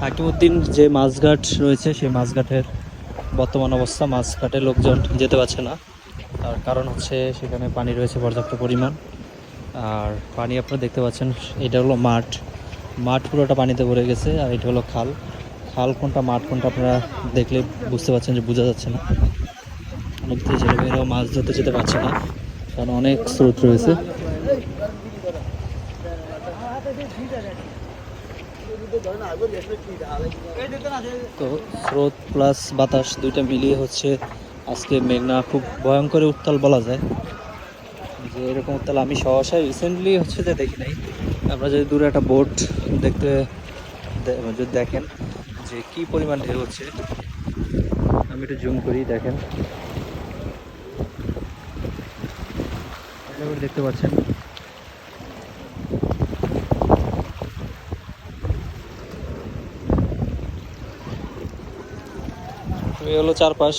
হাকিমউদ্দিন যে মাছঘাট রয়েছে সেই মাছঘাটের বর্তমান অবস্থা, মাছঘাটে লোকজন যেতে পারছে না। তার কারণ হচ্ছে সেখানে পানি রয়েছে পর্যাপ্ত পরিমাণ। আর পানি আপনারা দেখতে পাচ্ছেন, এটা হলো মাঠ, মাঠ পুরোটা পানিতে ভরে গেছে। আর এটা হলো খাল, খাল কোনটা মাঠ কোনটা আপনারা দেখলে বুঝতে পারছেন যে বোঝা যাচ্ছে না। নদীতে ছেলেমেয়েরাও মাছ ধরতে যেতে পারছে না, কারণ অনেক স্রোত রয়েছে। তো স্রোত প্লাস বাতাস দুইটা মিলিয়ে হচ্ছে আজকে মেঘনা খুব ভয়ঙ্কর উত্তাল বলা যায়। যে এরকম উত্তাল আমি সহসা রিসেন্টলি হচ্ছে যে দেখি নাই। আমরা যদি দূরে একটা বোট দেখতে যদি দেখেন যে কি পরিমাণ ঢেউ হচ্ছে, আমি একটু জুম করি, দেখেন দেখতে পাচ্ছেন। এই হলো চারপাশ।